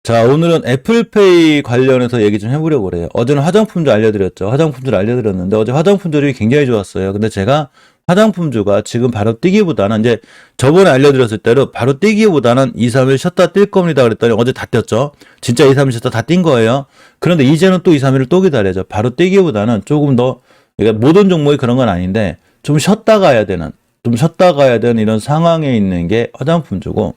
자, 오늘은 애플페이 관련해서 얘기 좀 해보려고 그래요. 어제는 화장품주 알려드렸죠. 화장품주를 알려드렸는데 어제 화장품주들이 굉장히 좋았어요. 근데 제가 화장품주가 지금 바로 뛰기보다는 이제 저번에 알려드렸을 때로 바로 뛰기보다는 2, 3일 쉬었다 뛸 겁니다. 그랬더니 어제 다 뛰었죠. 진짜 2, 3일 쉬었다 다 뛴 거예요. 그런데 이제는 또 2, 3일을 또 기다려야죠. 바로 뛰기보다는 조금 더, 그러니까 모든 종목이 그런 건 아닌데 좀 쉬었다 가야 되는, 이런 상황에 있는 게 화장품주고,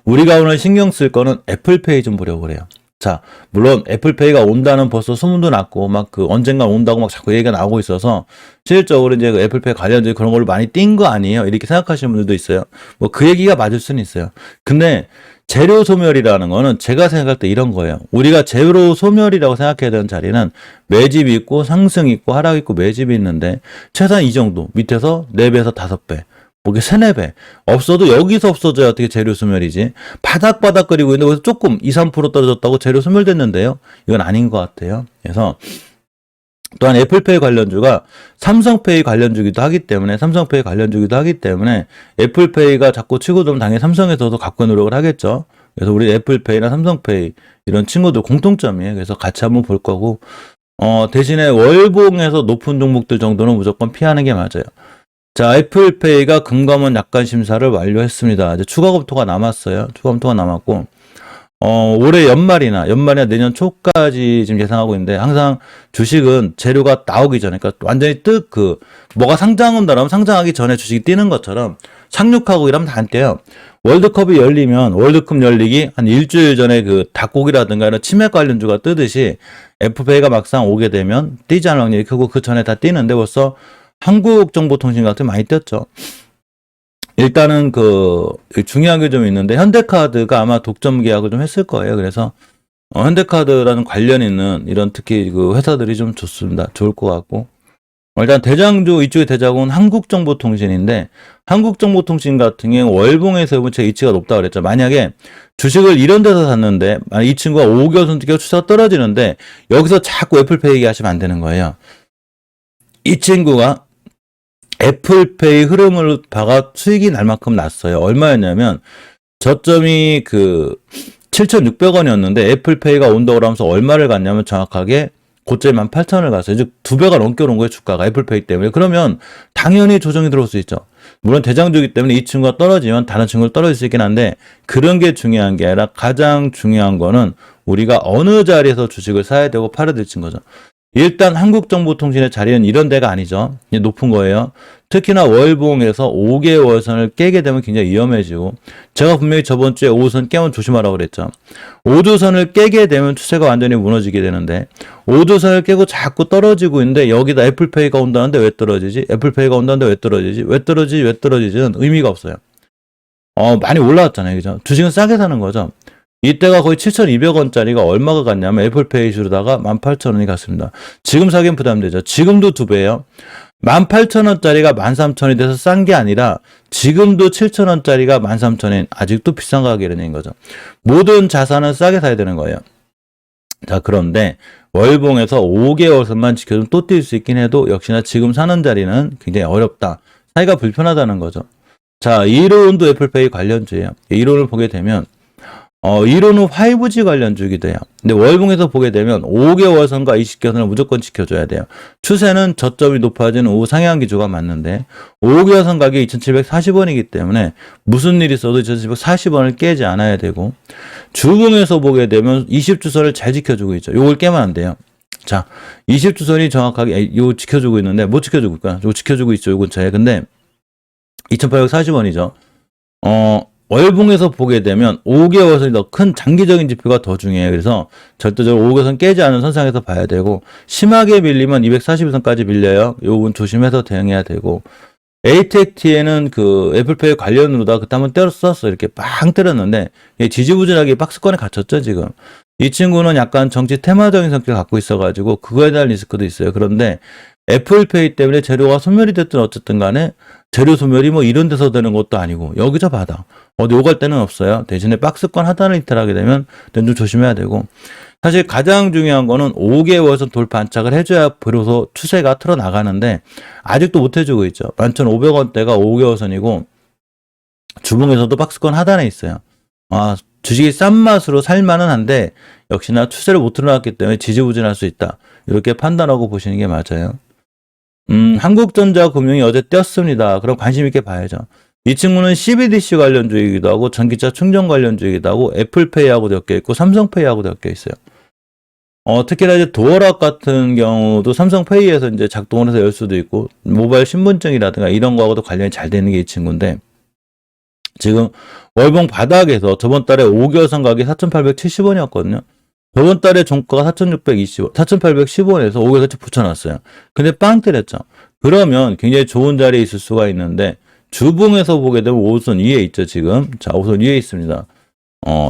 우리가 오늘 신경 쓸 거는 애플페이 좀 보려고 그래요. 자, 물론 애플페이가 온다는 벌써 소문도 났고 막 그 언젠가 온다고 막 자꾸 얘기가 나오고 있어서 실질적으로 이제 그 애플페이 관련된 그런 걸로 많이 뛴 거 아니에요? 이렇게 생각하시는 분들도 있어요. 뭐 그 얘기가 맞을 수는 있어요. 근데 재료 소멸이라는 거는 제가 생각할 때 이런 거예요. 우리가 재료 소멸이라고 생각해야 되는 자리는 매집이 있고 상승이 있고 하락이 있고 매집이 있는데 최소한 이 정도 밑에서 4배에서 5배 뭐, 3, 4배. 없어도 여기서 없어져야 어떻게 재료 소멸이지. 바닥바닥거리고 있는데, 거기서 조금 2, 3% 떨어졌다고 재료 소멸됐는데요. 이건 아닌 것 같아요. 그래서, 또한 애플페이 관련주가 삼성페이 관련주기도 하기 때문에, 애플페이가 자꾸 치고 들면 당연히 삼성에서도 갖고 노력을 하겠죠. 그래서 우리 애플페이나 삼성페이, 이런 친구들 공통점이에요. 그래서 같이 한번 볼 거고, 대신에 월봉에서 높은 종목들 정도는 무조건 피하는 게 맞아요. 자, 애플페이가 금감원 약관 심사를 완료했습니다. 이제 추가 검토가 남았어요. 추가 검토가 남았고, 올해 연말이나 내년 초까지 지금 예상하고 있는데, 항상 주식은 재료가 나오기 전에, 그러니까 완전히 뭐가 상장한다라면 상장하기 전에 주식이 뛰는 것처럼 상륙하고 이러면 다 안 뛰어요. 월드컵 열리기 한 일주일 전에 그 닭고기라든가 이런 치맥 관련주가 뜨듯이 애플페이가 막상 오게 되면 뛰지 않을 확률이 크고 그 전에 다 뛰는데 벌써 한국정보통신 같은 많이 떴죠. 일단은 중요한 게 좀 있는데 현대카드가 아마 독점 계약을 좀 했을 거예요. 그래서 현대카드라는 관련 있는 이런 특히 그 회사들이 좀 좋습니다. 좋을 것 같고, 일단 대장주 이쪽의 대장은 한국정보통신인데 한국정보통신 같은 경우 월봉에서 이번 제 이치가 높다고 그랬죠. 만약에 주식을 이런 데서 샀는데 만약 이 친구가 5개월 선택해서 추세가 떨어지는데 여기서 자꾸 애플페이 얘기하시면 안 되는 거예요. 이 친구가 애플페이 흐름을 봐가 수익이 날 만큼 났어요. 얼마였냐면 저점이 7,600원이었는데 애플페이가 온다고 하면서 얼마를 갔냐면 정확하게 고점이 18,000원을 갔어요. 즉 2배가 넘게 오른 거예요. 주가가 애플페이 때문에. 그러면 당연히 조정이 들어올 수 있죠. 물론 대장주기 때문에 이 친구가 떨어지면 다른 친구가 떨어질 수 있긴 한데 그런 게 중요한 게 아니라 가장 중요한 거는 우리가 어느 자리에서 주식을 사야 되고 팔아야 될지인 거죠. 일단 한국정보통신의 자리는 이런 데가 아니죠. 높은 거예요. 특히나 월봉에서 5개월 선을 깨게 되면 굉장히 위험해지고, 제가 분명히 저번 주에 5선 깨면 조심하라고 그랬죠. 5주선을 깨게 되면 추세가 완전히 무너지게 되는데 5주선을 깨고 자꾸 떨어지고 있는데 여기다 애플페이가 온다는데 왜 떨어지지? 왜 떨어지지는 의미가 없어요. 많이 올라왔잖아요. 그죠? 주식은 싸게 사는 거죠. 이때가 거의 7,200원짜리가 얼마가 갔냐면 애플페이 주로다가 18,000원이 갔습니다. 지금 사기엔 부담되죠. 지금도 2배예요. 18,000원짜리가 13,000원이 돼서 싼 게 아니라 지금도 7,000원짜리가 13,000원, 아직도 비싼 가격이라는 거죠. 모든 자산은 싸게 사야 되는 거예요. 자, 그런데 월봉에서 5개월선만 지켜주면 또 뛸 수 있긴 해도 역시나 지금 사는 자리는 굉장히 어렵다. 사기가 불편하다는 거죠. 자, 이론도 애플페이 관련주예요. 이론을 보게 되면 이론은 5G 관련주기도 해요. 근데 월봉에서 보게 되면 5개월선과 20개월선을 무조건 지켜줘야 돼요. 추세는 저점이 높아지는 우상향 기조가 맞는데 5개월선 가격이 2,740원이기 때문에 무슨 일이 있어도 2,740원을 깨지 않아야 되고, 주봉에서 보게 되면 20주선을 잘 지켜주고 있죠. 요걸 깨면 안 돼요. 자, 20주선이 정확하게 요 지켜주고 있는데 못 지켜주고 있구나. 요 지켜주고 있죠. 요 근처에. 근데 2,840원이죠. 월봉에서 보게 되면 5개월선이 더 큰 장기적인 지표가 더 중요해요. 그래서 절대적으로 5개월선 깨지 않은 선상에서 봐야 되고, 심하게 밀리면 240일선까지 밀려요. 요건 조심해서 대응해야 되고, ATXT에는 애플페이 관련으로다 그때 한번 때렸었어. 이렇게 빵 때렸는데 지지부진하게 박스권에 갇혔죠. 지금 이 친구는 약간 정치 테마적인 성격을 갖고 있어가지고 그거에 대한 리스크도 있어요. 그런데 애플페이 때문에 재료가 소멸이 됐든 어쨌든 간에 재료 소멸이 뭐 이런 데서 되는 것도 아니고 여기저 바닥 어디 오갈 데는 없어요. 대신에 박스권 하단을 이탈하게 되면 좀 조심해야 되고, 사실 가장 중요한 거는 5개월선 돌파 안착을 해줘야 비로소 추세가 틀어나가는데 아직도 못 해주고 있죠. 11,500원대가 5개월선이고 주봉에서도 박스권 하단에 있어요. 주식이 싼 맛으로 살만은 한데 역시나 추세를 못 틀어놨기 때문에 지지부진할 수 있다. 이렇게 판단하고 보시는 게 맞아요. 한국전자금융이 어제 뛰었습니다. 그럼 관심 있게 봐야죠. 이 친구는 CBDC 관련주이기도 하고 전기차 충전 관련주이기도 하고 애플페이하고 엮여 있고 삼성페이하고 엮여 있어요. 특히나 이제 도어락 같은 경우도 삼성페이에서 이제 작동을 해서 열 수도 있고 모바일 신분증이라든가 이런 거하고도 관련이 잘 되는 게 이 친구인데 지금 월봉 바닥에서 저번 달에 5개월선 가격이 4,870원이었거든요. 저번 달에 종가가 4,810원에서 5개월선 붙여놨어요. 근데 빵 때렸죠. 그러면 굉장히 좋은 자리에 있을 수가 있는데 주봉에서 보게 되면 5선 위에 있죠, 지금. 자, 5선 위에 있습니다.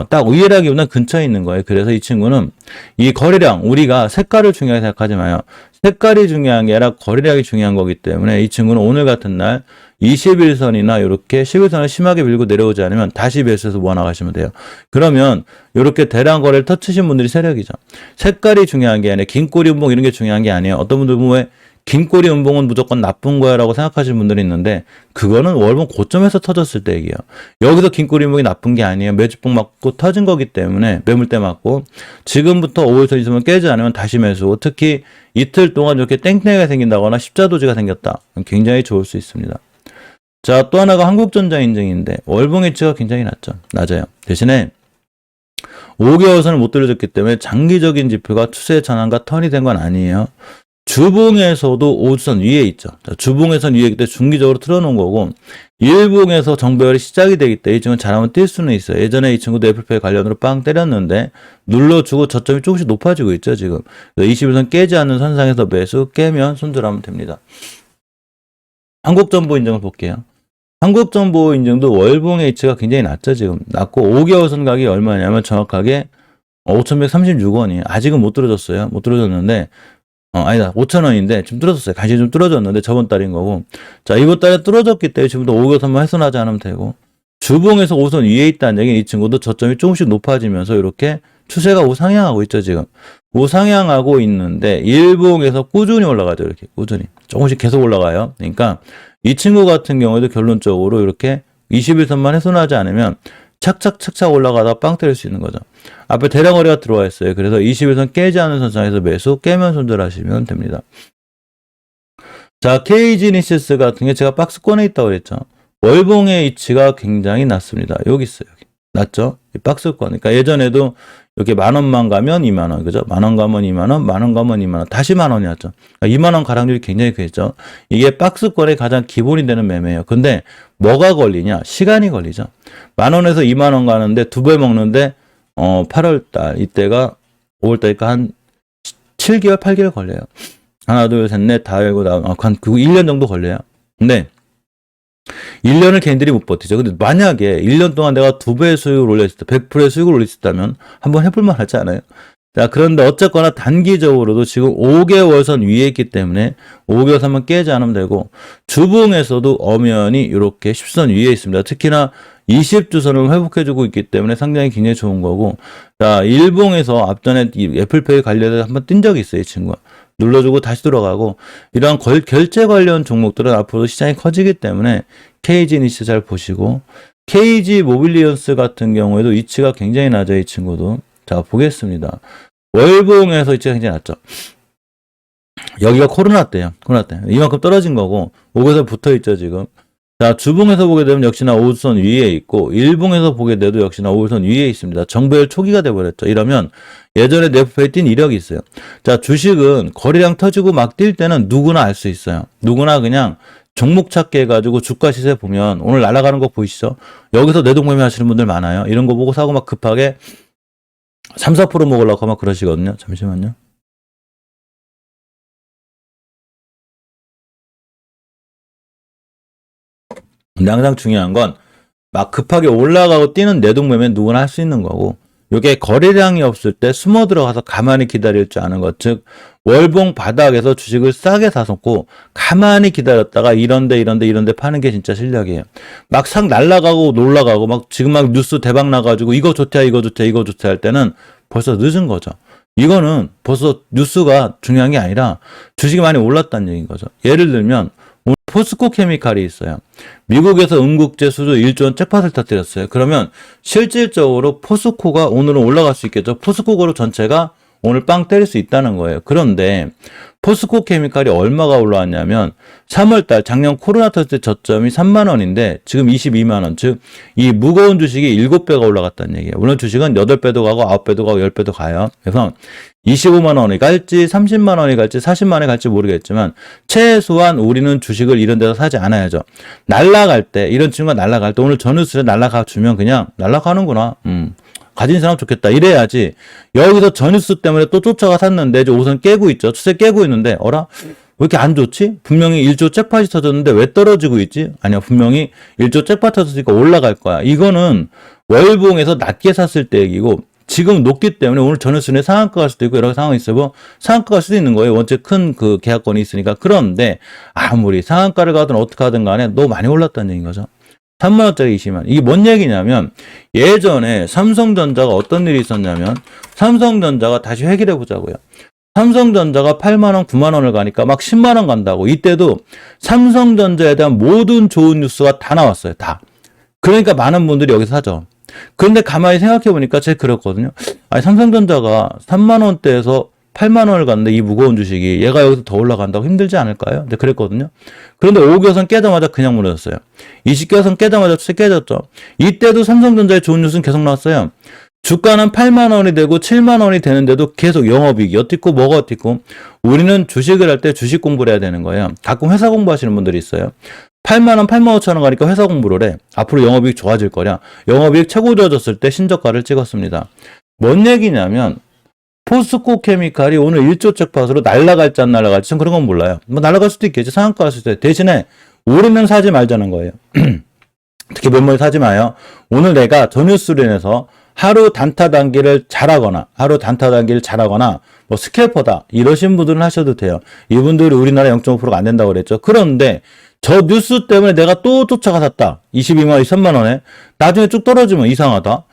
딱 위에라기보다는 근처에 있는 거예요. 그래서 이 친구는 이 거래량, 우리가 색깔을 중요하게 생각하지 마요. 색깔이 중요한 게 아니라 거래량이 중요한 거기 때문에 이 친구는 오늘 같은 날 21선이나 이렇게 11선을 심하게 밀고 내려오지 않으면 다시 매수해서 모아나가시면 돼요. 그러면 이렇게 대량 거래를 터치신 분들이 세력이죠. 색깔이 중요한 게 아니라 긴 꼬리 운봉 이런 게 중요한 게 아니에요. 어떤 분들 보면 긴 꼬리 운봉은 무조건 나쁜 거야 라고 생각하시는 분들이 있는데 그거는 월봉 고점에서 터졌을 때 얘기예요. 여기서 긴 꼬리 운봉이 나쁜 게 아니에요. 매주봉 맞고 터진 거기 때문에 매물대 맞고 지금부터 5일선 있으면 깨지 않으면 다시 매수고 특히 이틀 동안 이렇게 땡땡이가 생긴다거나 십자도지가 생겼다. 굉장히 좋을 수 있습니다. 자, 또 하나가 한국전자 인증인데 월봉 위치가 굉장히 낮아요. 대신에 5개월선을 못 들려줬기 때문에 장기적인 지표가 추세 전환과 턴이 된 건 아니에요. 주봉에서도 5선 위에 있죠. 자, 주봉에선 위에 있기 때문에 중기적으로 틀어놓은 거고 일봉에서 정배열이 시작이 되기 때문에 이 친구는 잘하면 뛸 수는 있어요. 예전에 이 친구도 애플페이 관련으로 빵 때렸는데 눌러주고 저점이 조금씩 높아지고 있죠. 지금 21선 깨지 않는 선상에서 매수 깨면 손절하면 됩니다. 한국정보 인증을 볼게요. 한국정보 인증도 월봉의 위치가 굉장히 낮죠. 지금 낮고 5개월선 가격이 얼마냐면 정확하게 5,136원이에요. 아직은 못 들어졌어요. 못 들어졌는데 아니다. 5,000원인데 지금 뚫어졌어요. 간신히 좀 뚫어졌는데 저번 달인 거고. 자, 이번 달에 뚫어졌기 때문에 지금부터 5개월선만 훼손하지 않으면 되고 주봉에서 5선 위에 있다는 얘기는 이 친구도 저점이 조금씩 높아지면서 이렇게 추세가 우상향하고 있죠. 지금 우상향하고 있는데 일봉에서 꾸준히 올라가죠. 이렇게 꾸준히 조금씩 계속 올라가요. 그러니까 이 친구 같은 경우에도 결론적으로 이렇게 21선만 훼손하지 않으면 착착 올라가다가 빵 때릴 수 있는 거죠. 앞에 대량 거래가 들어와 있어요. 그래서 21선 깨지 않은 선상에서 매수, 깨면 손절하시면 됩니다. 자, KG니시스 같은 게 제가 박스권에 있다고 그랬죠. 월봉의 위치가 굉장히 낮습니다. 여기 있어요. 여기. 낮죠? 이 박스권. 그러니까 예전에도 이렇게 10,000원만 가면 20,000원. 그죠? 10,000원 가면 20,000원, 10,000원 가면 20,000원. 다시 10,000원이었죠. 그러니까 20,000원 가량률이 굉장히 크겠죠. 이게 박스권의 가장 기본이 되는 매매예요. 근데 뭐가 걸리냐? 시간이 걸리죠. 10,000원에서 20,000원 가는데 2배 먹는데 8월달 이때가 5월달이니까 한 7개월, 8개월 걸려요. 하나, 둘, 셋, 넷 다 열고 나면 한 1년 정도 걸려요. 근데 1년을 개인들이 못 버티죠. 근데 만약에 1년 동안 내가 2배의 수익을 올렸을 때, 100%의 수익을 올렸다면 한번 해볼만 하지 않아요? 자, 그런데 어쨌거나 단기적으로도 지금 5개월선 위에 있기 때문에 5개월선만 깨지 않으면 되고 주봉에서도 엄연히 이렇게 10선 위에 있습니다. 특히나 20주선을 회복해주고 있기 때문에 상당히 굉장히 좋은 거고 자, 일봉에서 앞전에 이 애플페이 관련해서 한번 뛴 적이 있어요. 이 친구가. 눌러주고 다시 들어가고 이러한 결제 관련 종목들은 앞으로 시장이 커지기 때문에 KG니시 잘 보시고 KG 모빌리언스 같은 경우에도 위치가 굉장히 낮아요. 이 친구도. 자, 보겠습니다. 월봉에서 위치가 굉장히 낮죠. 여기가 코로나 때예요. 코로나 때. 이만큼 떨어진 거고 5개선 붙어 있죠, 지금. 자, 주봉에서 보게 되면 역시나 5선 위에 있고 일봉에서 보게 돼도 역시나 5선 위에 있습니다. 정배열 초기가 돼버렸죠. 이러면 예전에 네프페이 뛴 이력이 있어요. 자, 주식은 거래량 터지고 막 뛸 때는 누구나 알 수 있어요. 누구나 그냥 종목 찾기 해가지고 주가 시세 보면 오늘 날아가는 거 보이시죠? 여기서 내동매매 하시는 분들 많아요. 이런 거 보고 사고 막 급하게 3, 4% 먹으려고 하면 그러시거든요. 잠시만요. 근데 항상 중요한 건 막 급하게 올라가고 뛰는 내동매매는 누구나 할 수 있는 거고 이게 거래량이 없을 때 숨어 들어가서 가만히 기다릴 줄 아는 것. 즉 월봉 바닥에서 주식을 싸게 사놓고 가만히 기다렸다가 이런데 파는 게 진짜 실력이에요. 막 상 날라가고 놀라가고 막 지금 막 뉴스 대박 나가지고 이거 좋대 할 때는 벌써 늦은 거죠. 이거는 벌써 뉴스가 중요한 게 아니라 주식이 많이 올랐다는 얘기인 거죠. 예를 들면 오늘 포스코 케미칼이 있어요. 미국에서 응급제 수주 1조 원 잭팟을 터뜨렸어요. 그러면 실질적으로 포스코가 오늘은 올라갈 수 있겠죠. 포스코 그룹 전체가 오늘 빵 때릴 수 있다는 거예요. 그런데 포스코 케미칼이 얼마가 올라왔냐면 3월달 작년 코로나 터질 때 저점이 3만 원인데 지금 22만 원. 즉 이 무거운 주식이 7배가 올라갔다는 얘기예요. 물론 주식은 8배도 가고 9배도 가고 10배도 가요. 그래서 25만 원이 갈지 30만 원이 갈지 40만 원이 갈지 모르겠지만 최소한 우리는 주식을 이런 데서 사지 않아야죠. 날라갈 때 이런 친구가 날라갈 때 오늘 전유수에 날라가 주면 그냥 날라가는구나. 가진 사람 좋겠다. 이래야지. 여기서 전유수 때문에 또 쫓아가 샀는데 이제 우선 깨고 있죠. 추세 깨고 있는데 어라? 왜 이렇게 안 좋지? 분명히 1조 잭팟이 터졌는데 왜 떨어지고 있지? 아니야. 분명히 1조 잭팟 터졌으니까 올라갈 거야. 이거는 월봉에서 낮게 샀을 때 얘기고 지금 높기 때문에 오늘 전유수는 상한가 갈 수도 있고 여러 가지 상황이 있어 뭐 상한가 갈 수도 있는 거예요. 원체 큰 그 계약권이 있으니까. 그런데 아무리 상한가를 가든 어떻게 하든 간에 너무 많이 올랐다는 얘기인 거죠. 3만 원짜리 20만. 이게 뭔 얘기냐면 예전에 삼성전자가 어떤 일이 있었냐면 삼성전자가 다시 회귀를 해보자고요. 삼성전자가 8만 원, 9만 원을 가니까 막 10만 원 간다고. 이때도 삼성전자에 대한 모든 좋은 뉴스가 다 나왔어요. 다. 그러니까 많은 분들이 여기서 사죠. 그런데 가만히 생각해 보니까 제가 그랬거든요. 아니 삼성전자가 3만 원대에서 8만 원을 갔는데 이 무거운 주식이 얘가 여기서 더 올라간다고 힘들지 않을까요? 네, 그랬거든요. 그런데 5개선 깨자마자 그냥 무너졌어요. 20개선 깨자마자 추세 깨졌죠. 이때도 삼성전자의 좋은 뉴스는 계속 나왔어요. 주가는 8만 원이 되고 7만 원이 되는데도 계속 영업이익이 어떻고 뭐가 어떻고 우리는 주식을 할 때 주식 공부를 해야 되는 거예요. 가끔 회사 공부하시는 분들이 있어요. 8만 원, 8만 5천 원 가니까 회사 공부를 해. 앞으로 영업이익 좋아질 거냐. 영업이익 최고 좋아졌을 때 신저가를 찍었습니다. 뭔 얘기냐면 포스코 케미칼이 오늘 1조 잭팟으로 날아갈지 안 날아갈지 전 그런 건 몰라요. 뭐 날아갈 수도 있겠지. 상한가 갈 수도 있어요. 대신에 우리는 사지 말자는 거예요. 특히 몇몇 사지 마요. 오늘 내가 전유수로 인해서 하루 단타 단기를 잘하거나 뭐 스캘퍼다 이러신 분들은 하셔도 돼요. 이분들이 우리나라 0.5%가 안 된다고 그랬죠. 그런데 저 뉴스 때문에 내가 또 쫓아가 샀다. 22만 원, 23만 원에. 나중에 쭉 떨어지면 이상하다.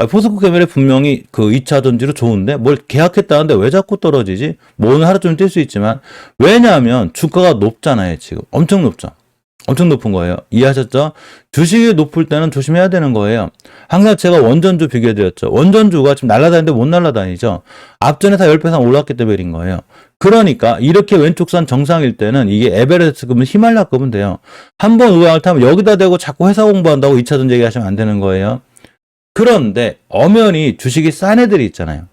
포스코 케미칼이 분명히 그 2차 전지로 좋은데 뭘 계약했다는데 왜 자꾸 떨어지지? 뭐 오늘 하루 좀 뛸 수 있지만 왜냐하면 주가가 높잖아요. 지금 엄청 높죠. 엄청 높은 거예요. 이해하셨죠? 주식이 높을 때는 조심해야 되는 거예요. 항상 제가 원전주 비교해드렸죠. 원전주가 지금 날아다니는데 못 날아다니죠. 앞전에 다 10배 이상 올랐기 때문인 거예요. 그러니까 이렇게 왼쪽 산 정상일 때는 이게 에베레스트급은 히말라야급은 돼요. 한번 우상을 타면 여기다 대고 자꾸 회사 공부한다고 2차 전지 얘기하시면 안 되는 거예요. 그런데 엄연히 주식이 싼 애들이 있잖아요.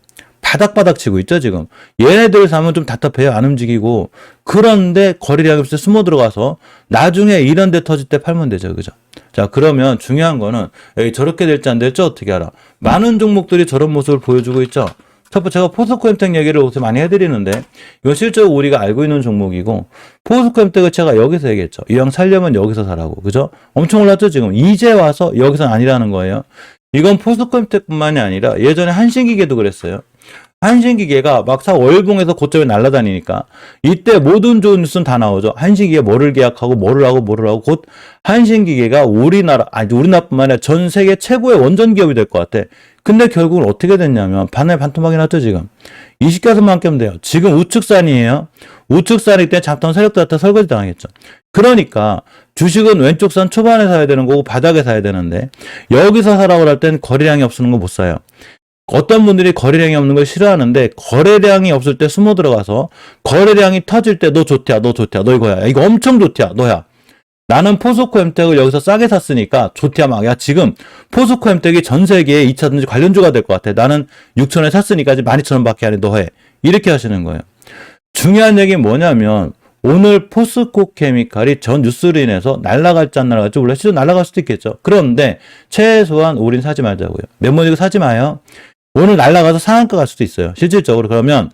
바닥바닥 치고 있죠, 지금. 얘네들 사면 좀 답답해요, 안 움직이고. 그런데 거래량이 없을 때 숨어 들어가서 나중에 이런 데 터질 때 팔면 되죠, 그죠? 자, 그러면 중요한 거는, 에이, 저렇게 될지 안 될지 어떻게 알아? 많은 종목들이 저런 모습을 보여주고 있죠? 첫 번째, 제가 포스코엠텍 얘기를 요새 많이 해드리는데, 이건 실제로 우리가 알고 있는 종목이고, 포스코엠텍을 제가 여기서 얘기했죠. 이왕 살려면 여기서 사라고, 그죠? 엄청 올랐죠, 지금? 이제 와서 여기서는 아니라는 거예요. 이건 포스코엠텍뿐만이 아니라 예전에 한신기계도 그랬어요. 한신기계가 막상 월봉에서 고점에 날아다니니까 이때 모든 좋은 뉴스는 다 나오죠. 한신기계 뭐를 계약하고 뭐를 하고 곧 한신기계가 우리나라뿐만 아니라 전 세계 최고의 원전 기업이 될 것 같아. 근데 결국은 어떻게 됐냐면 반에 반토막이 났죠 지금. 20개선만 깨면 돼요. 지금 우측산이에요. 우측산일 때 잡던 세력들한테 설거지 당하겠죠. 그러니까 주식은 왼쪽 산 초반에 사야 되는 거고 바닥에 사야 되는데 여기서 사라고 할 땐 거래량이 없는 거 못 사요. 어떤 분들이 거래량이 없는 걸 싫어하는데 거래량이 없을 때 숨어 들어가서 거래량이 터질 때 너 좋대야 너 이거야 이거 엄청 좋대야 너야. 나는 포스코엠텍을 여기서 싸게 샀으니까 좋대야 막 야 지금 포스코엠텍이 전 세계에 2차 전지 관련주가 될 것 같아. 나는 6천원에 샀으니까 이제 12,000원밖에 안 해. 너 해. 이렇게 하시는 거예요. 중요한 얘기는 뭐냐면 오늘 포스코 케미칼이 전 뉴스로 인해서 날아갈지 안 날아갈지 원래 실제로 날아갈 수도 있겠죠. 그런데 최소한 우린 사지 말자고요. 메모지고 사지 마요. 오늘 날아가서 상한가 갈 수도 있어요. 실질적으로. 그러면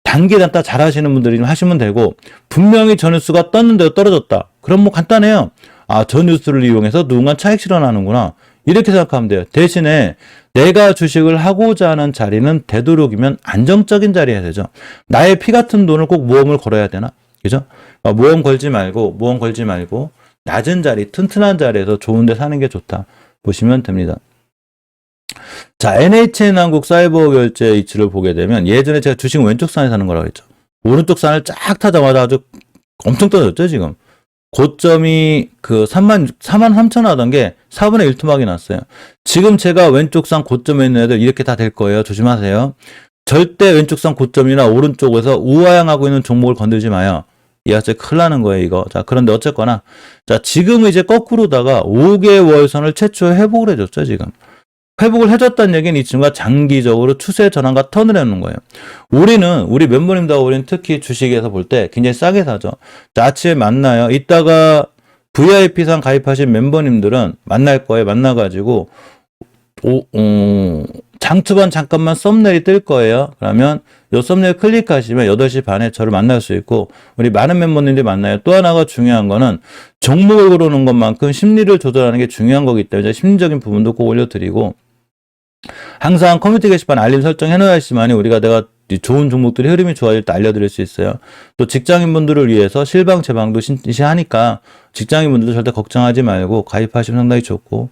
단기 단타 잘 하시는 분들이 하시면 되고 분명히 전 뉴스가 떴는데도 떨어졌다. 그럼 뭐 간단해요. 아, 전 뉴스를 이용해서 누군가 차익 실현하는구나. 이렇게 생각하면 돼요. 대신에 내가 주식을 하고자 하는 자리는 되도록이면 안정적인 자리에 해야 되죠. 나의 피 같은 돈을 꼭 모험을 걸어야 되나? 그죠? 모험 걸지 말고 낮은 자리, 튼튼한 자리에서 좋은 데 사는 게 좋다. 보시면 됩니다. 자, NHN한국 사이버 결제 이치를 보게 되면 예전에 제가 주식은 왼쪽 산에 사는 거라고 했죠. 오른쪽 산을 쫙 타자마자 아주 엄청 떨어졌죠, 지금. 고점이 그 4만 3천 하던 게 4분의 1 토막이 났어요. 지금 제가 왼쪽 상 고점에 있는 애들 이렇게 다 될 거예요. 조심하세요. 절대 왼쪽 상 고점이나 오른쪽에서 우하향하고 있는 종목을 건들지 마요. 이거 진짜 큰일 나는 거예요, 이거. 자, 그런데 어쨌거나. 자, 지금은 이제 거꾸로다가 5개월선을 최초에 회복을 해줬죠, 지금. 회복을 해줬다는 얘기는 이 친구가 장기적으로 추세 전환과 턴을 해놓는 거예요. 우리 멤버님들하고 우리는 특히 주식에서 볼 때 굉장히 싸게 사죠. 자, 아침에 만나요. 이따가 VIP상 가입하신 멤버님들은 만날 거예요. 만나가지고, 장초반 잠깐만 썸네일이 뜰 거예요. 그러면 요 썸네일 클릭하시면 8시 반에 저를 만날 수 있고 우리 많은 멤버님들이 만나요. 또 하나가 중요한 거는 종목을 고르는 것만큼 심리를 조절하는 게 중요한 거기 때문에 심리적인 부분도 꼭 올려드리고 항상 커뮤니티 게시판 알림 설정 해놓아야지만이 내가 좋은 종목들이 흐름이 좋아질 때 알려드릴 수 있어요. 또 직장인분들을 위해서 실방 제방도 신시하니까 직장인분들도 절대 걱정하지 말고 가입하시면 상당히 좋고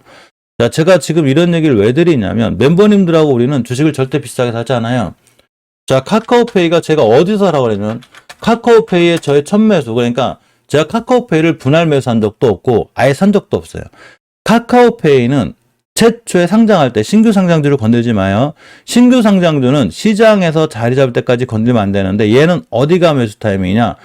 자, 제가 지금 이런 얘기를 왜 드리냐면 멤버님들하고 우리는 주식을 절대 비싸게 사지 않아요. 자, 카카오페이가 제가 어디서 하라고 그러냐면 카카오페이에 저의 첫 매수 그러니까 제가 카카오페이를 분할 매수한 적도 없고 아예 산 적도 없어요. 카카오페이는 최초에 상장할 때 신규 상장주를 건들지 마요. 신규 상장주는 시장에서 자리 잡을 때까지 건들면 안 되는데 얘는 어디가 매수 타이밍이냐?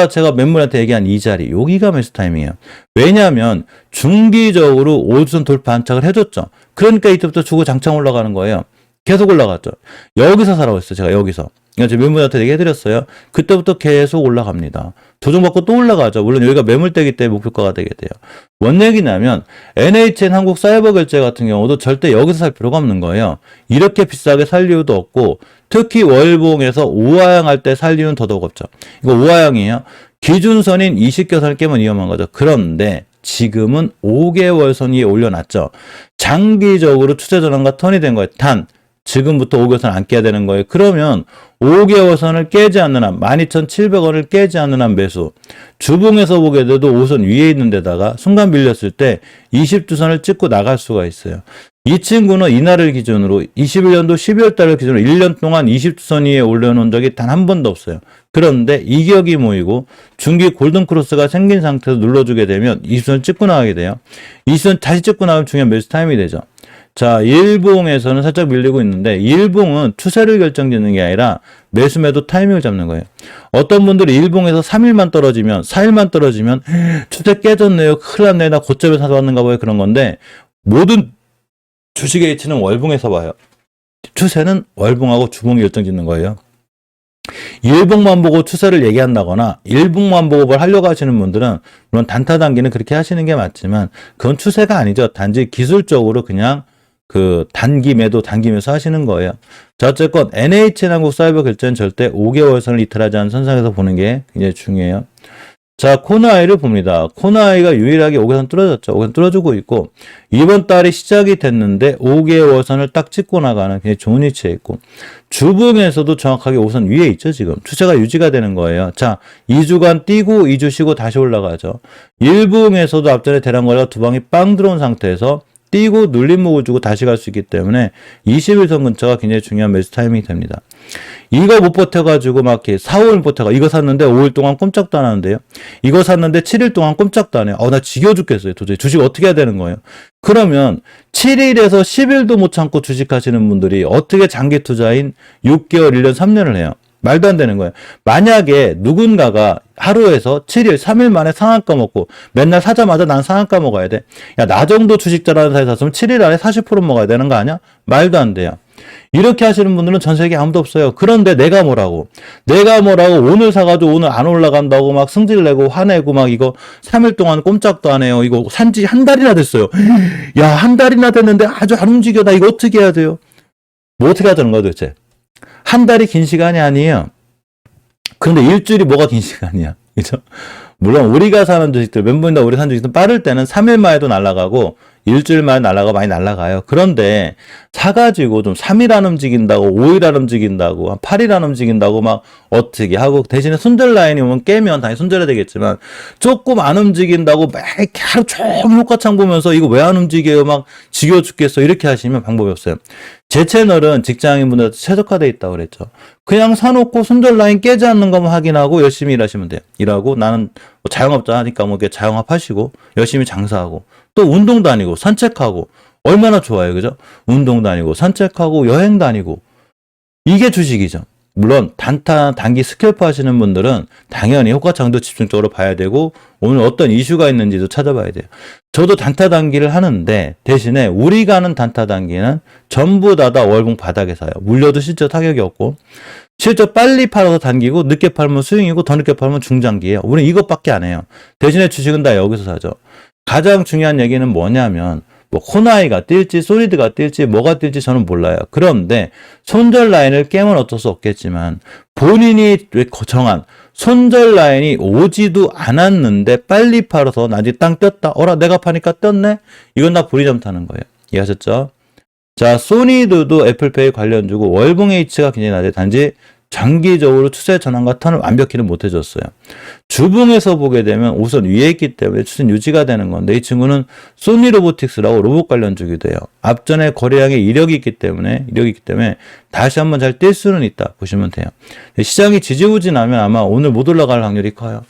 제가 멤버한테 얘기한 이 자리, 여기가 매수 타이밍이에요. 왜냐하면 중기적으로 5주선 돌파 안착을 해줬죠. 그러니까 이때부터 주고 장창 올라가는 거예요. 계속 올라갔죠. 여기서 사라고 했어요. 제가 여기서. 제 멤버한테 얘기해드렸어요. 그때부터 계속 올라갑니다. 조정받고 또 올라가죠. 물론 여기가 매물대기 때문에 목표가가 되게 돼요. 뭔 얘기냐면 NHN 한국사이버결제 같은 경우도 절대 여기서 살 필요가 없는 거예요. 이렇게 비싸게 살 이유도 없고 특히 월봉에서 우하향할 때 살 이유는 더더욱 없죠. 이거 우하향이에요. 기준선인 20개선을 깨면 위험한 거죠. 그런데 지금은 5개월선 위에 올려놨죠. 장기적으로 추세 전환과 턴이 된 거예요. 지금부터 5개월선 안 깨야 되는 거예요. 그러면 5개월선을 깨지 않는 한 12,700원을 깨지 않는 한 매수 주봉에서 보게 돼도 5선 위에 있는 데다가 순간 밀렸을 때 20주선을 찍고 나갈 수가 있어요. 이 친구는 이날을 기준으로 21년도 12월 달을 기준으로 1년 동안 20주선 위에 올려놓은 적이 단 한 번도 없어요. 그런데 이격이 모이고 중기 골든크로스가 생긴 상태에서 눌러주게 되면 20주선 찍고 나가게 돼요. 20주선 다시 찍고 나가면 중요한 매수 타임이 되죠. 자, 일봉에서는 살짝 밀리고 있는데 일봉은 추세를 결정짓는 게 아니라 매수 매도 타이밍을 잡는 거예요. 어떤 분들이 일봉에서 3일만 떨어지면 4일만 떨어지면 추세 깨졌네요. 큰일 났네. 나 고점에 사서 왔는가 봐요. 그런 건데 모든 주식의 이치는 월봉에서 봐요. 추세는 월봉하고 주봉이 결정짓는 거예요. 일봉만 보고 추세를 얘기한다거나 일봉만 보고 뭘 하려고 하시는 분들은 물론 단타 단기는 그렇게 하시는 게 맞지만 그건 추세가 아니죠. 단지 기술적으로 그냥 단기 매도 하시는 거예요. 자, 어쨌건 NHN 한국 사이버 결제는 절대 5개월선을 이탈하지 않은 선상에서 보는 게 굉장히 중요해요. 자, 코나이를 봅니다. 코나이가 유일하게 5개월선 뚫어졌죠. 5개월선 뚫어주고 있고, 이번 달이 시작이 됐는데 5개월선을 딱 찍고 나가는 굉장히 좋은 위치에 있고, 주봉에서도 정확하게 5선 위에 있죠, 지금. 추세가 유지가 되는 거예요. 자, 2주간 뛰고 2주 쉬고 다시 올라가죠. 일봉에서도 앞전에 대량거래가 두 방이 빵 들어온 상태에서 뛰고 눌림목을 주고 다시 갈 수 있기 때문에 21선 근처가 굉장히 중요한 매수 타이밍이 됩니다. 이거 못 버텨가지고 막 이렇게 4, 5일 버텨가 이거 샀는데 5일 동안 꼼짝도 안 하는데요. 이거 샀는데 7일 동안 꼼짝도 안 해요. 나 지겨 죽겠어요. 도저히 주식 어떻게 해야 되는 거예요. 그러면 7일에서 10일도 못 참고 주식하시는 분들이 어떻게 장기 투자인 6개월, 1년, 3년을 해요. 말도 안 되는 거예요. 만약에 누군가가 하루에서 7일, 3일 만에 상한가 먹고 맨날 사자마자 난 상한가 먹어야 돼. 야, 나 정도 주식 잘하는 사람이 샀으면 7일 안에 40% 먹어야 되는 거 아니야? 말도 안 돼요. 이렇게 하시는 분들은 전 세계에 아무도 없어요. 그런데 내가 뭐라고 오늘 사가지고 오늘 안 올라간다고 막 승질 내고 화내고 막 이거 3일 동안 꼼짝도 안 해요. 이거 산지 한 달이나 됐어요. 야, 한 달이나 됐는데 아주 안 움직여. 나 이거 어떻게 해야 돼요? 뭐 어떻게 하자는 거야 도대체? 한 달이 긴 시간이 아니에요. 그런데 일주일이 뭐가 긴 시간이야. 그죠? 물론 우리가 사는 주식들, 멤버인다 우리 사는 주식들 빠를 때는 3일만 해도 날아가고 일주일만 날아가 많이 날아가요. 그런데 사가지고 좀 3일 안 움직인다고 5일 안 움직인다고 한 8일 안 움직인다고 막 어떻게 하고 대신에 손절 라인이 오면 깨면 당연히 손절해야 되겠지만 조금 안 움직인다고 막 하루 종일 효과창 보면서 이거 왜 안 움직여요 막 지겨워 죽겠어 이렇게 하시면 방법이 없어요. 제 채널은 직장인분들한테 최적화되어 있다고 그랬죠. 그냥 사놓고 손절 라인 깨지 않는 것만 확인하고 열심히 일하시면 돼요. 일하고 나는 뭐 자영업자 하니까 뭐 이렇게 자영업 하시고 열심히 장사하고 또 운동 다니고 산책하고 얼마나 좋아요. 그죠? 운동 다니고 산책하고 여행 다니고 이게 주식이죠. 물론 단타 단기 스캘프 하시는 분들은 당연히 효과창도 집중적으로 봐야 되고 오늘 어떤 이슈가 있는지도 찾아봐야 돼요. 저도 단타 단기를 하는데 대신에 우리가 하는 단타 단기는 전부 다 월봉 바닥에 사요. 물려도 실제 타격이 없고 실제 빨리 팔아서 단기고 늦게 팔면 스윙이고 더 늦게 팔면 중장기예요. 우리는 이것밖에 안 해요. 대신에 주식은 다 여기서 사죠. 가장 중요한 얘기는 뭐냐면 뭐 코나이가 뛸지 소리드가 뛸지 뭐가 뛸지 저는 몰라요. 그런데 손절 라인을 깨면 어쩔 수 없겠지만 본인이 정한 손절 라인이 오지도 않았는데 빨리 팔아서 나중에 땅 떴다. 어라 내가 파니까 떴네? 이건 다 불이점 타는 거예요. 이해하셨죠? 자, 소니드도 애플페이 관련주고 월봉 H가 굉장히 낮아요. 단지 장기적으로 추세 전환과 턴을 완벽히는 못 해줬어요. 주봉에서 보게 되면 우선 위에 있기 때문에 추세는 유지가 되는 건데 이 친구는 소니로보틱스라고 로봇 관련주기도 해요. 앞전에 거래량에 이력이 있기 때문에 다시 한번 잘 뛸 수는 있다 보시면 돼요. 시장이 지지부진하면 아마 오늘 못 올라갈 확률이 커요.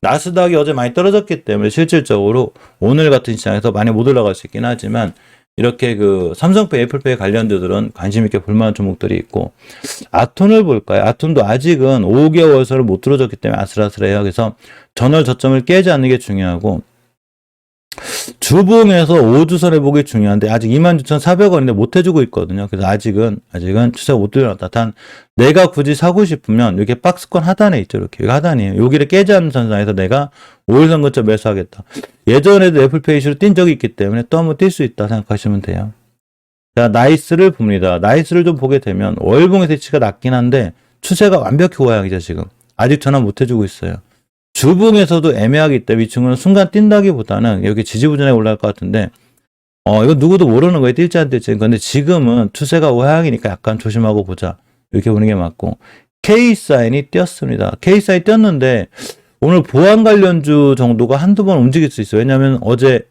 나스닥이 어제 많이 떨어졌기 때문에 실질적으로 오늘 같은 시장에서 많이 못 올라갈 수 있긴 하지만 이렇게 그 삼성페이, 애플페이 관련주들은 관심 있게 볼만한 종목들이 있고 아톤을 볼까요? 아톤도 아직은 5개월선을 못 들어줬기 때문에 아슬아슬해요. 그래서 전월 저점을 깨지 않는 게 중요하고 주봉에서 5주선을 보기 중요한데 아직 26,400원인데 못 해주고 있거든요. 그래서 아직은 추세가 못 들어놨다. 단 내가 굳이 사고 싶으면 이렇게 박스권 하단에 있죠. 이렇게 여기 하단이에요. 여기를 깨지 않는 선상에서 내가 5일선 근처 매수하겠다. 예전에도 애플페이 이슈로 뛴 적이 있기 때문에 또 한번 뛸 수 있다 생각하시면 돼요. 자, 나이스를 봅니다. 나이스를 좀 보게 되면 월봉의 대치가 낮긴 한데 추세가 완벽히 호황이죠. 지금 아직 전환 못 해주고 있어요. 주봉에서도 애매하기 때문에 이 친구는 순간 뛴다기보다는 여기 지지부진하게 올라갈 것 같은데 이거 누구도 모르는 거예요. 뛸지 안 뛸지. 근데 지금은 추세가 우하향이니까 약간 조심하고 보자. 이렇게 보는 게 맞고 K사인이 뛰었습니다. K사인이 뛰었는데 오늘 보안 관련주 정도가 한두 번 움직일 수 있어요. 왜냐하면 어제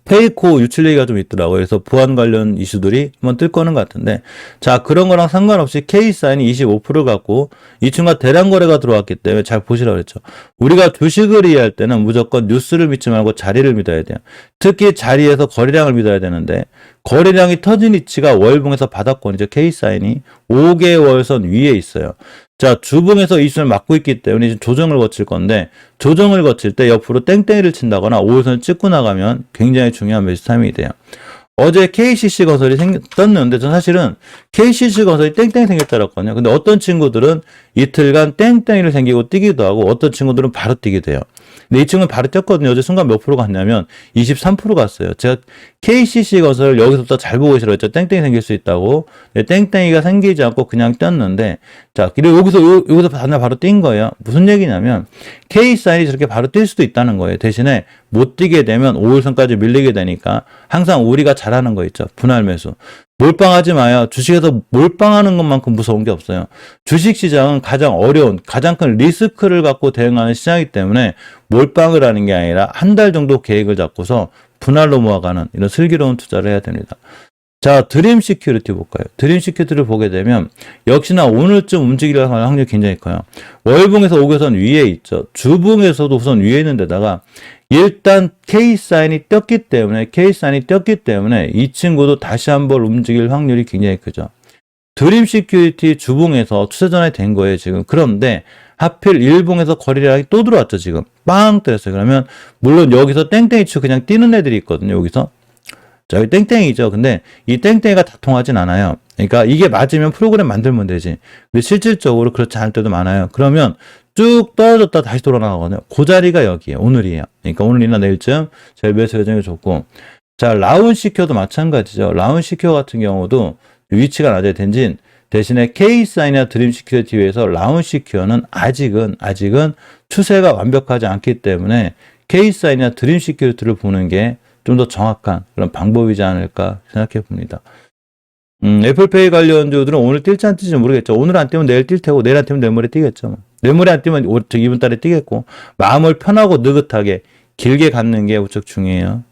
페이코 유출 얘기가 좀 있더라고요. 그래서 보안 관련 이슈들이 한번 뜰 거는 것 같은데 자 그런 거랑 상관없이 K사인이 25% 갖고 이 친구가 대량 거래가 들어왔기 때문에 잘 보시라고 그랬죠. 우리가 주식을 이해할 때는 무조건 뉴스를 믿지 말고 자리를 믿어야 돼요. 특히 자리에서 거래량을 믿어야 되는데 거래량이 터진 위치가 월봉에서 바닥권이죠. K사인이 5개월선 위에 있어요. 자, 주봉에서 이슈를 막고 있기 때문에 이제 조정을 거칠 건데 조정을 거칠 때 옆으로 땡땡이를 친다거나 5일선을 찍고 나가면 굉장히 중요한 매수 타이밍이 돼요. 어제 KCC건설이 떴는데 전 사실은 KCC건설이 땡땡이 생겼다고 했거든요. 근데 어떤 친구들은 이틀간 땡땡이를 생기고 뛰기도 하고 어떤 친구들은 바로 뛰게 돼요. 근데 이 친구는 바로 뛰었거든요. 어제 순간 몇 프로 갔냐면 23% 갔어요. 제가 KCC건설을 여기서부터 잘 보고 있으라고 했죠. 땡땡이 생길 수 있다고. 땡땡이가 생기지 않고 그냥 뛰었는데 자, 그리고 여기서 다날 바로 뛴 거예요. 무슨 얘기냐면 K사인이 저렇게 바로 뛸 수도 있다는 거예요. 대신에 못 뛰게 되면 5일선까지 밀리게 되니까 항상 우리가 잘하는 거 있죠. 분할 매수. 몰빵하지 마요. 주식에서 몰빵하는 것만큼 무서운 게 없어요. 주식시장은 가장 어려운, 가장 큰 리스크를 갖고 대응하는 시장이기 때문에 몰빵을 하는 게 아니라 한 달 정도 계획을 잡고서 분할로 모아가는 이런 슬기로운 투자를 해야 됩니다. 자, 드림 시큐리티 볼까요? 드림 시큐리티를 보게 되면 역시나 오늘쯤 움직일 확률이 굉장히 커요. 월봉에서 5개선 위에 있죠. 주봉에서도 우선 위에 있는 데다가 일단 K사인이 떴기 때문에 이 친구도 다시 한번 움직일 확률이 굉장히 크죠. 드림 시큐리티 주봉에서 추세 전환이 된 거예요, 지금. 그런데 하필 일봉에서 거래량이 또 들어왔죠, 지금. 빵 때렸어요. 그러면 물론 여기서 땡땡이 치고 그냥 뛰는 애들이 있거든요, 여기서. 자, 여기 땡땡이죠. 근데 이 땡땡이가 다 통하진 않아요. 그러니까 이게 맞으면 프로그램 만들면 되지. 근데 실질적으로 그렇지 않을 때도 많아요. 그러면 쭉 떨어졌다 다시 돌아나가거든요. 그 자리가 여기에요. 오늘이에요. 그러니까 오늘이나 내일쯤 제일 매수 예정이 좋고. 자, 라운시큐어도 마찬가지죠. 라운시큐어 같은 경우도 위치가 낮아야 된진 대신에 K사인이나 드림시큐어에 비해서 라운시큐어는 아직은 추세가 완벽하지 않기 때문에 K사인이나 드림시큐어를 보는 게 좀 더 정확한 그런 방법이지 않을까 생각해 봅니다. 애플페이 관련주들은 오늘 뛸지 안 뛸지 모르겠죠. 오늘 안 뛰면 내일 뛸 테고, 내일 안 뛰면 내일모레 뛰겠죠. 내일모레 안 뛰면 이번 달에 뛰겠고, 마음을 편하고 느긋하게 길게 갖는 게 무척 중요해요.